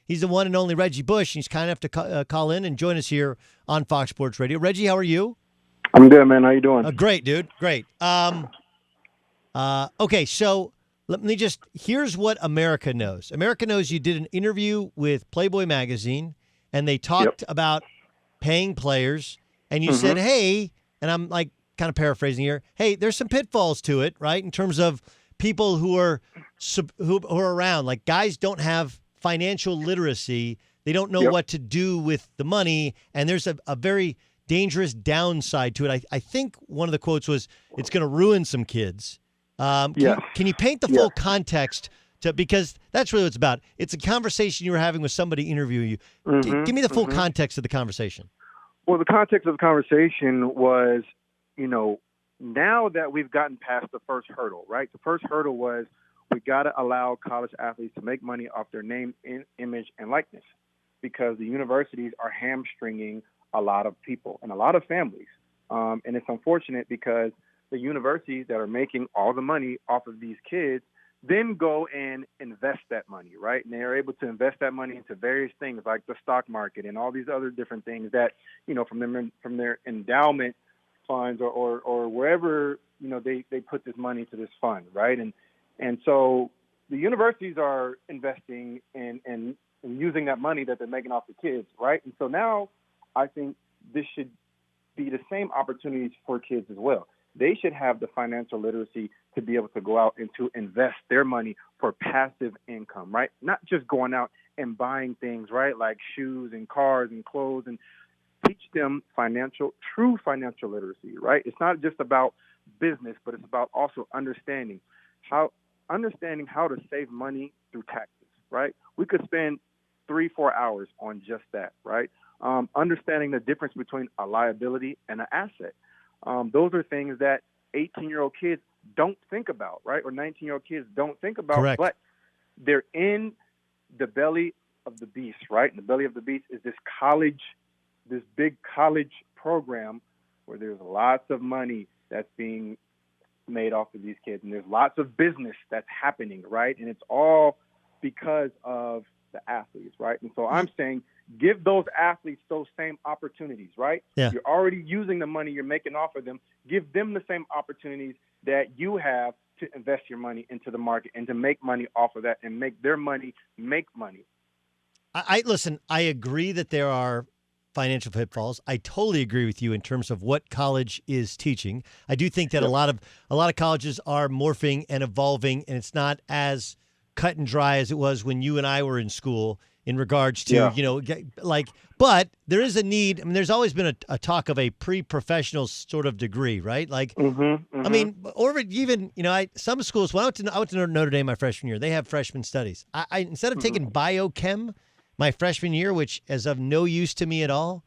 He's the one and only Reggie Bush. He's kind enough to call in and join us here on Fox Sports Radio. Reggie, how are you? I'm good, man. How you doing? Great, dude. Great. Okay, so let me here's what America knows. America knows you did an interview with Playboy magazine, and they talked about paying players, and you said, hey, and I'm like kind of paraphrasing here, hey, there's some pitfalls to it, right, in terms of people who are around. Like, guys don't have financial literacy. They don't know what to do with the money, and there's a very dangerous downside to it. I think one of the quotes was, it's going to ruin some kids. Can you paint the full context because that's really what it's about. It's a conversation you were having with somebody interviewing you. Give me the full context of the conversation. Well, the context of the conversation was, now that we've gotten past the first hurdle, right? The first hurdle was we got to allow college athletes to make money off their name, image, and likeness, because the universities are hamstringing a lot of people and a lot of families. And it's unfortunate because the universities that are making all the money off of these kids then go and invest that money, right? And they're able to invest that money into various things like the stock market and all these other different things that, from their endowment funds or wherever, they put this money into this fund, right? And so the universities are investing in using that money that they're making off the kids, right? And so now I think this should be the same opportunities for kids as well. They should have the financial literacy to be able to go out and to invest their money for passive income, right? Not just going out and buying things, right, like shoes and cars and clothes, and teach them true financial literacy, right? It's not just about business, but it's about also understanding how to save money through taxes, right? We could spend 3-4 hours on just that, right? Understanding the difference between a liability and an asset. Those are things that 18-year-old kids don't think about, right? Or 19-year-old kids don't think about. Correct. But they're in the belly of the beast, right? And the belly of the beast is this big college program where there's lots of money that's being made off of these kids. And there's lots of business that's happening, right? And it's all because of the athletes, right? And so I'm saying give those athletes those same opportunities, right? Yeah. You're already using the money you're making off of them. Give them the same opportunities that you have to invest your money into the market and to make money off of that and make their money make money. Listen, I agree that there are financial pitfalls. I totally agree with you in terms of what college is teaching. I do think that a lot of colleges are morphing and evolving, and it's not as cut and dry as it was when you and I were in school in regards to, but there is a need. I mean, there's always been a talk of a pre-professional sort of degree, right? Like, I mean, or even, some schools, when I went to Notre Dame my freshman year, they have freshman studies. I instead of taking biochem my freshman year, which is of no use to me at all,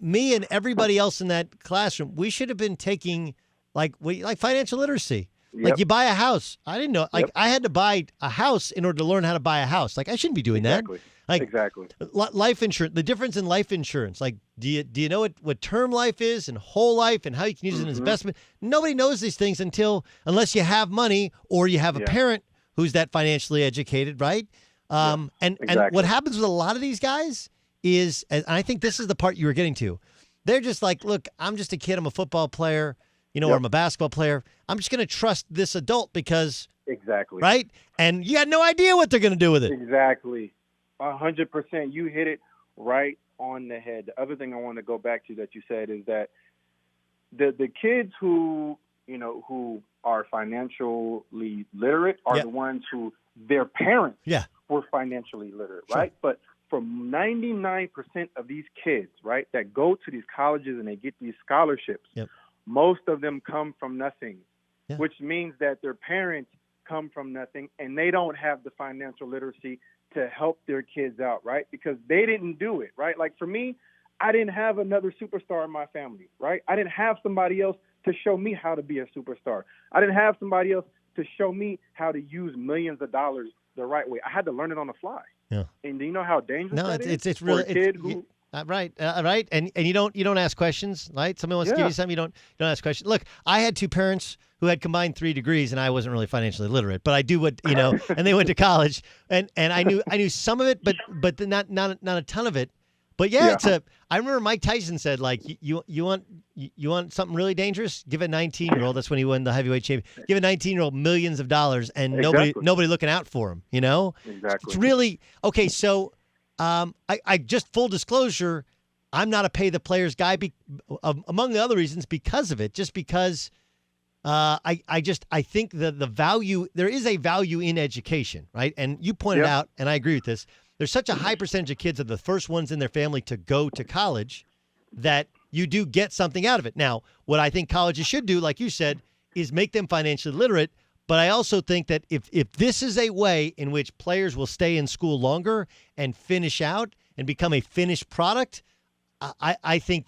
me and everybody else in that classroom, we should have been taking like financial literacy. Like you buy a house. I didn't know. Like I had to buy a house in order to learn how to buy a house. Like I shouldn't be doing that. Like exactly. Life insurance. The difference in life insurance. Like do you know what term life is and whole life and how you can use it as investment? Nobody knows these things unless you have money or you have a parent who's that financially educated, right? And what happens with a lot of these guys is, and I think this is the part you were getting to, they're just like, look, I'm just a kid. I'm a football player. Or I'm a basketball player. I'm just going to trust this adult because, right? And you got no idea what they're going to do with it. Exactly. 100%. You hit it right on the head. The other thing I want to go back to that you said is that the kids who are financially literate are the ones who their parents were financially literate, right? But for 99% of these kids, right, that go to these colleges and they get these scholarships, most of them come from nothing, which means that their parents come from nothing and they don't have the financial literacy to help their kids out, right? Because they didn't do it, right? Like for me, I didn't have another superstar in my family, right? I didn't have somebody else to show me how to be a superstar. I didn't have somebody else to show me how to use millions of dollars the right way. I had to learn it on the fly. Yeah. And do you know how dangerous that is? It's really for a kid who Right, right, and you don't ask questions, right? Someone wants to give you something, you don't ask questions. Look, I had two parents who had combined 3 degrees, and I wasn't really financially literate, but I do what and they went to college, and I knew some of it, but not a ton of it. But it's I remember Mike Tyson said, like, you want something really dangerous? Give a 19-year-old. That's when he won the heavyweight champion. Give a 19-year-old millions of dollars, and nobody looking out for him. Exactly. It's really okay. So. I just full disclosure, I'm not a pay the players guy among the other reasons because of it. Just because I think the value, there is a value in education, right? And you pointed out, and I agree with this. There's such a high percentage of kids are the first ones in their family to go to college that you do get something out of it. Now, what I think colleges should do, like you said, is make them financially literate. But I also think that if this is a way in which players will stay in school longer and finish out and become a finished product, I think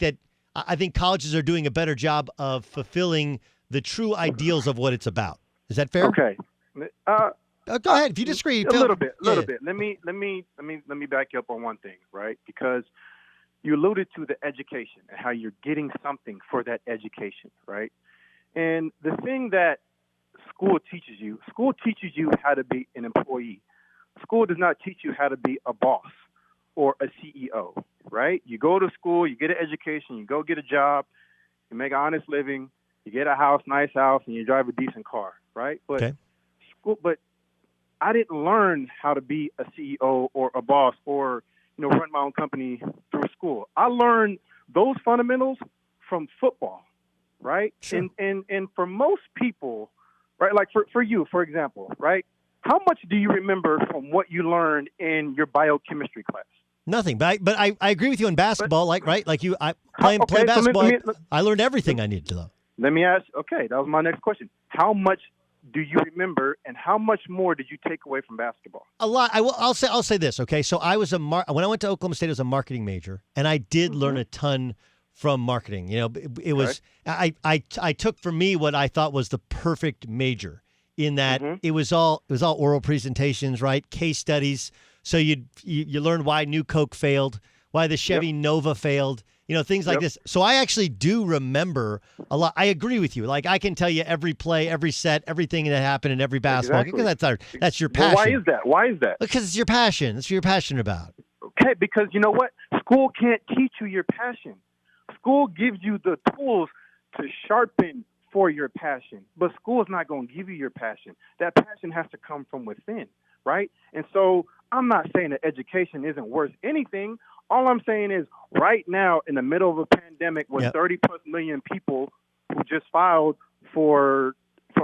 colleges are doing a better job of fulfilling the true ideals of what it's about. Is that fair? Okay. Go ahead. If you disagree, a little bit. Let me back you up on one thing, right? Because you alluded to the education and how you're getting something for that education, right? And the thing that school teaches you how to be an employee. School does not teach you how to be a boss or a CEO, right? You go to school, you get an education, you go get a job, you make an honest living, you get a nice house, and you drive a decent car, right? But but I didn't learn how to be a CEO or a boss or run my own company through school. I learned those fundamentals from football, right? Sure. And for most people, right, like for you, for example, right, how much do you remember from what you learned in your biochemistry class? Nothing, but I agree with you in basketball, playing basketball. I learned everything I needed to know. Let me ask. Okay, that was my next question. How much do you remember, and how much more did you take away from basketball? A lot. I'll say this. Okay, so I was when I went to Oklahoma State, I was a marketing major, and I did learn a ton from marketing. It was I took for me what I thought was the perfect major in that it was all oral presentations, right? Case studies. So you learn why New Coke failed, why the Chevy Nova failed, things like this. So I actually do remember a lot. I agree with you. Like I can tell you every play, every set, everything that happened in every basketball game, because that's your passion. Well, why is that? Because it's your passion. It's what you're passionate about. Okay, because you know what? School can't teach you your passion. School gives you the tools to sharpen for your passion, but school is not going to give you your passion. That passion has to come from within, right? And so I'm not saying that education isn't worth anything. All I'm saying is right now in the middle of a pandemic with 30-plus million people who just filed for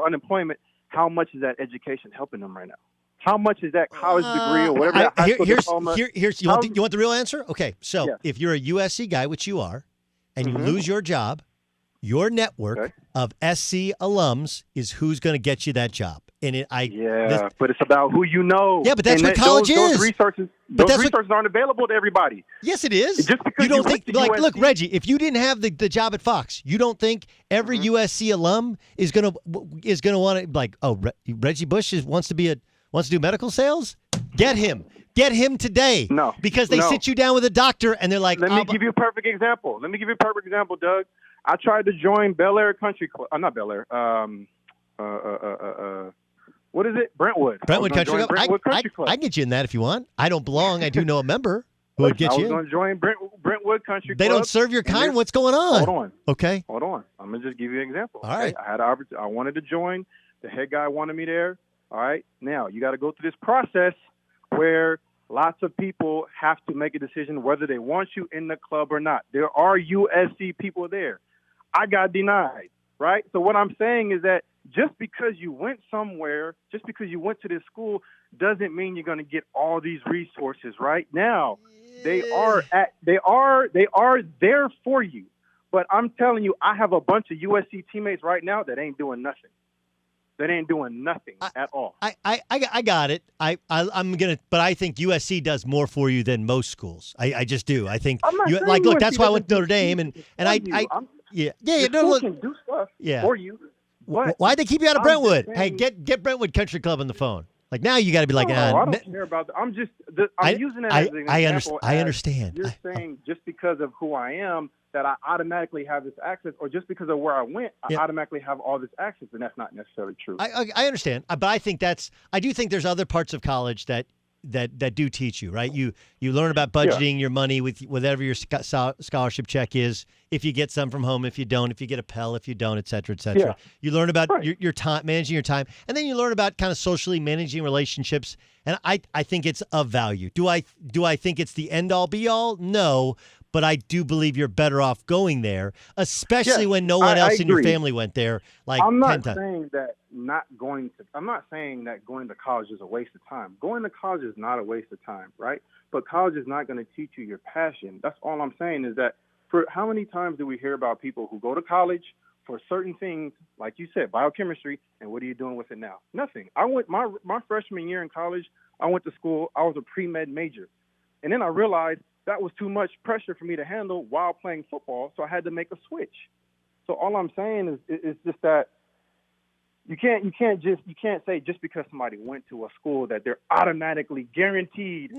unemployment, how much is that education helping them right now? How much is that college degree or whatever that high school diploma? You want the real answer? Okay, so if you're a USC guy, which you are, and you lose your job, your network of SC alums is who's going to get you that job. And but it's about who you know. Yeah, but that's what college is. Those resources aren't available to everybody. Yes, it is. Just because you don't think, USC, look, Reggie, if you didn't have the job at Fox, you don't think every USC alum is going to want to Reggie Bush wants to do medical sales? Get him today. No, because they sit you down with a doctor and they're like, let me give you a perfect example. Doug. I tried to join Bel Air Country Club. Not Bel Air. What is it? Brentwood Country Club. Country Club. I can get you in that if you want. I don't belong. I do know a member who would get you. I was going to join Brentwood Country Club. They don't serve your kind. What's going on? Hold on. Okay. Hold on. I'm going to just give you an example. All right. I wanted to join. The head guy wanted me there. All right. Now, you got to go through this process where lots of people have to make a decision whether they want you in the club or not. There are USC people there. I got denied, right? So what I'm saying is that just because you went somewhere, just because you went to this school, doesn't mean you're going to get all these resources. Right now, they are there for you. But I'm telling you, I have a bunch of USC teammates right now that ain't doing nothing. That ain't doing nothing at all. I got it. But I think USC does more for you than most schools. I just do. I think look, that's why I went to Notre Dame and School can do stuff for you. Why'd they keep you out of Brentwood? Hey, get Brentwood Country Club on the phone. Like now you got to be like, No, I don't care about that. I'm using it as an example. I understand. You're saying just because of who I am that I automatically have this access, or just because of where I went, I automatically have all this access, and that's not necessarily true. I understand, but I do think there's other parts of college that do teach you, right? You learn about budgeting your money with whatever your scholarship check is. If you get some from home, if you don't, if you get a Pell, if you don't, et cetera, et cetera. Yeah. You learn about your time, managing your time, and then you learn about kind of socially managing relationships. And I think it's of value. Do I think it's the end all be all? No. But I do believe you're better off going there, especially when no one else in your family went there. Like I'm not saying that I'm not saying that going to college is a waste of time. Going to college is not a waste of time, right? But college is not going to teach you your passion. That's all I'm saying is that for how many times do we hear about people who go to college for certain things, like you said, biochemistry, and what are you doing with it now? Nothing. I went my freshman year in college, I went to school, I was a pre-med major. And then I realized that was too much pressure for me to handle while playing football, so I had to make a switch. So all I'm saying is just that you can't say just because somebody went to a school that they're automatically guaranteed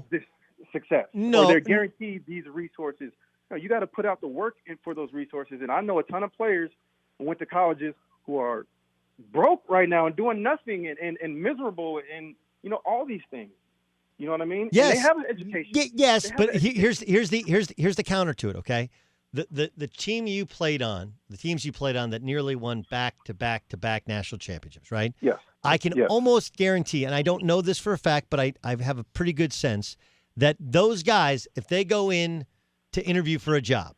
this success. No. Or they're guaranteed these resources. No, you got to put out the work for those resources. And I know a ton of players who went to colleges who are broke right now and doing nothing and miserable and all these things. You know what I mean? Yes. And they have an education. Yes, but here's the counter to it. Okay, the teams you played on that nearly won back-to-back national championships, right? Yes. I can almost guarantee, and I don't know this for a fact, but I have a pretty good sense that those guys, if they go in to interview for a job,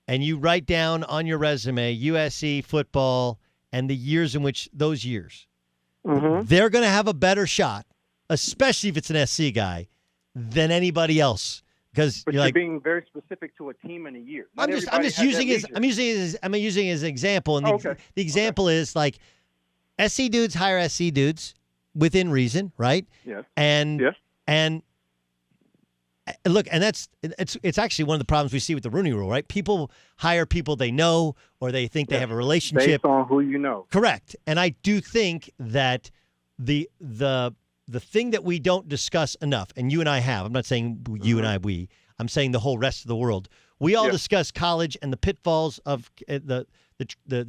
and you write down on your resume USC football and the years in which those years, they're going to have a better shot, especially if it's an SC guy, than anybody else. Because you're being very specific to a team in a year. I'm using it as an example, and the example is like SC dudes hire SC dudes within reason, right? Yes. And look, and it's actually one of the problems we see with the Rooney Rule, right? People hire people they know or they think they have a relationship based on who you know. Correct. And I do think that the thing that we don't discuss enough, and you and I have, I'm not saying you and I, I'm saying the whole rest of the world. We all discuss college and the pitfalls of the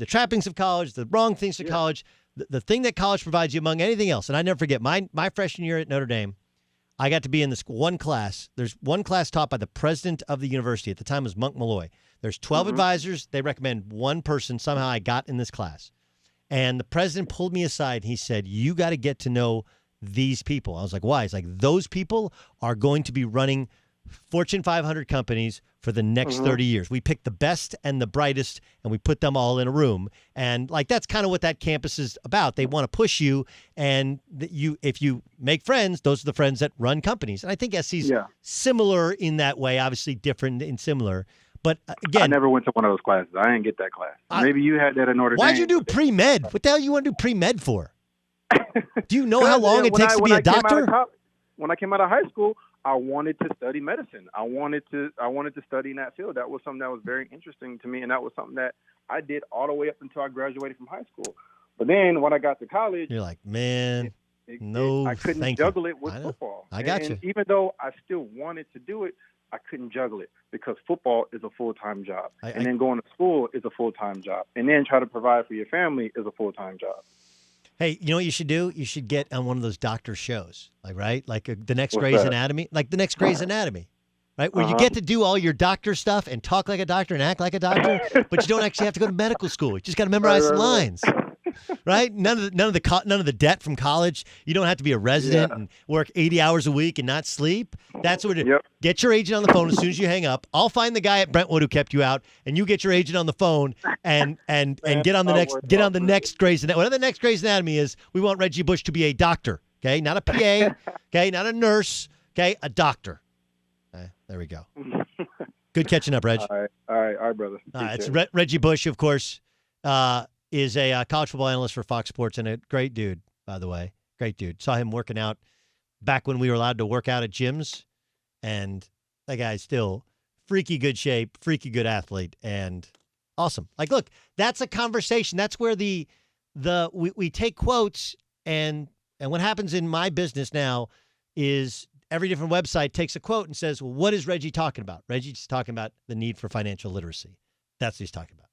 trappings of college, the wrong things of college, the thing that college provides you among anything else. And I never forget my freshman year at Notre Dame, I got to be in this one class. There's one class taught by the president of the university. At the time it was Monk Malloy. There's 12 advisors. They recommend one person. Somehow I got in this class. And the president pulled me aside. And he said, you got to get to know these people. I was like, why? He's like, those people are going to be running Fortune 500 companies for the next 30 years. We picked the best and the brightest, and we put them all in a room. And like that's kind of what that campus is about. They want to push you, and if you make friends, those are the friends that run companies. And I think SC's similar in that way, obviously different and similar. But again, I never went to one of those classes. I didn't get that class. Maybe you had that in Notre Dame. Why'd you do pre-med? What the hell you want to do pre-med for? Do you know how long it takes to be a doctor? When I came out of high school, I wanted to study medicine. I wanted to study in that field. That was something that was very interesting to me, and that was something that I did all the way up until I graduated from high school. But then when I got to college, you're like, man, I couldn't juggle it with football. I got you. And even though I still wanted to do it, I couldn't juggle it because football is a full-time job, and then going to school is a full-time job, and then try to provide for your family is a full-time job. Hey, you know what you should do? You should get on one of those doctor shows, like the next Grey's Anatomy, right? Where you get to do all your doctor stuff and talk like a doctor and act like a doctor, but you don't actually have to go to medical school. You just got to memorize some lines, right? None of the debt from college. You don't have to be a resident and work 80 hours a week and not sleep. That's what it is. Get your agent on the phone as soon as you hang up. I'll find the guy at Brentwood who kept you out, and you get your agent on the phone and get on the next Grey's Anatomy. Whatever the next Grey's Anatomy is, we want Reggie Bush to be a doctor, okay? Not a PA, okay? Not a nurse, okay? A doctor. There we go. Good catching up, Reg. All right, brother. It's Reggie Bush, of course, is a college football analyst for Fox Sports and a great dude, by the way. Great dude. Saw him working out back when we were allowed to work out at gyms. And that guy's still freaky good shape, freaky good athlete, and awesome. Like, look, that's a conversation. That's where we take quotes and And what happens in my business now is every different website takes a quote and says, well, what is Reggie talking about? Reggie's talking about the need for financial literacy. That's what he's talking about.